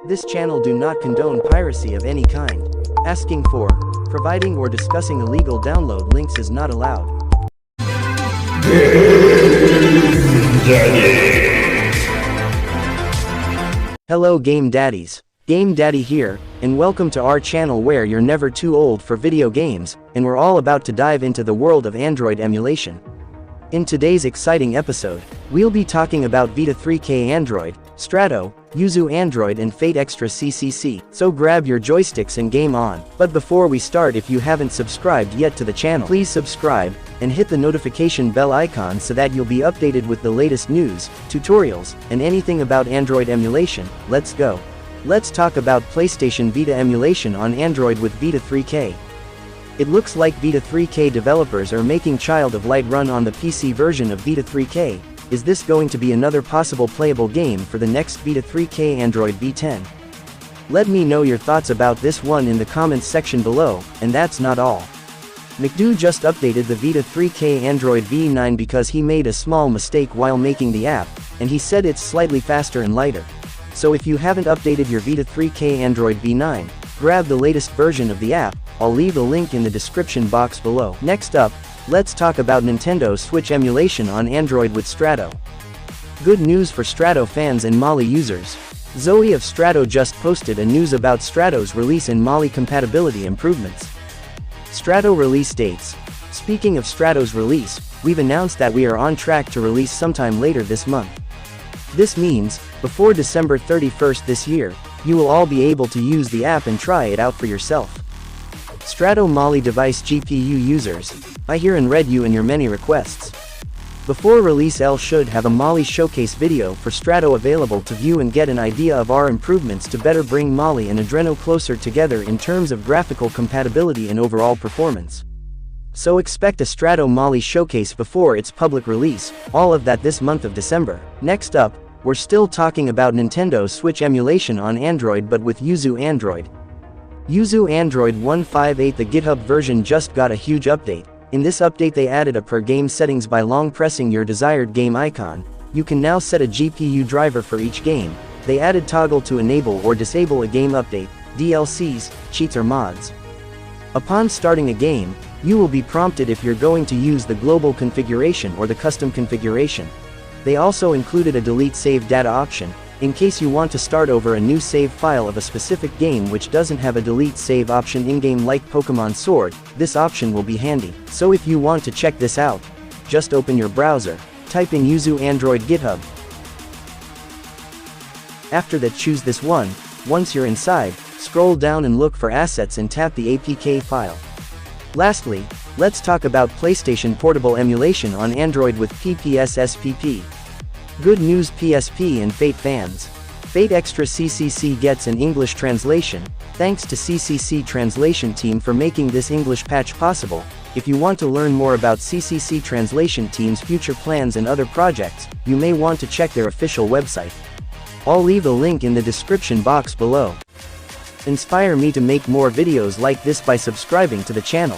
This channel do not condone piracy of any kind. Asking for, providing or discussing illegal download links is not allowed. Hello Game Daddies. Game Daddy here, and welcome to our channel where you're never too old for video games, and we're all about to dive into the world of Android emulation. In today's exciting episode, we'll be talking about VITA3K Android, Strato, Yuzu Android and VITA3K CCC, so grab your joysticks and game on. But before we start, if you haven't subscribed yet to the channel, please subscribe, and hit the notification bell icon so that you'll be updated with the latest news, tutorials, and anything about Android emulation. Let's go. Let's talk about PlayStation Vita emulation on Android with VITA3K. It looks like VITA3K developers are making Child of Light run on the PC version of VITA3K. Is this going to be another possible playable game for the next VITA3K Android V10? Let me know your thoughts about this one in the comments section below, and that's not all. McDo just updated the VITA3K Android V9 because he made a small mistake while making the app, and he said it's slightly faster and lighter. So if you haven't updated your VITA3K Android V9, grab the latest version of the app. I'll leave a link in the description box below. Next up, let's talk about Nintendo Switch emulation on Android with Strato. Good news for Strato fans and Mali users. Zoe of Strato just posted a news about Strato's release and Mali compatibility improvements. Strato release dates. Speaking of Strato's release, we've announced that we are on track to release sometime later this month. This means, before December 31st this year, you will all be able to use the app and try it out for yourself. Strato Mali device GPU users, I hear and read you in your many requests. Before release L should have a Mali showcase video for Strato available to view and get an idea of our improvements to better bring Mali and Adreno closer together in terms of graphical compatibility and overall performance. So expect a Strato Mali showcase before its public release, all of that this month of December. Next up, we're still talking about Nintendo Switch emulation on Android but with Yuzu Android. Yuzu Android 1.5.8. The GitHub version just got a huge update. In this update they added a per game settings by long pressing your desired game icon. You can now set a GPU driver for each game. They added toggle to enable or disable a game update, DLCs, cheats or mods. Upon starting a game, you will be prompted if you're going to use the global configuration or the custom configuration. They also included a delete save data option, in case you want to start over a new save file of a specific game which doesn't have a delete save option in-game like Pokemon Sword. This option will be handy. So if you want to check this out, just open your browser, type in Yuzu Android GitHub. After that choose this one. Once you're inside, scroll down and look for assets and tap the APK file. Lastly, let's talk about PlayStation Portable emulation on Android with PPSSPP. Good news PSP and Fate fans. VITA3K CCC gets an English translation, thanks to CCC Translation Team for making this English patch possible. If you want to learn more about CCC Translation Team's future plans and other projects, you may want to check their official website. I'll leave a link in the description box below. Inspire me to make more videos like this by subscribing to the channel.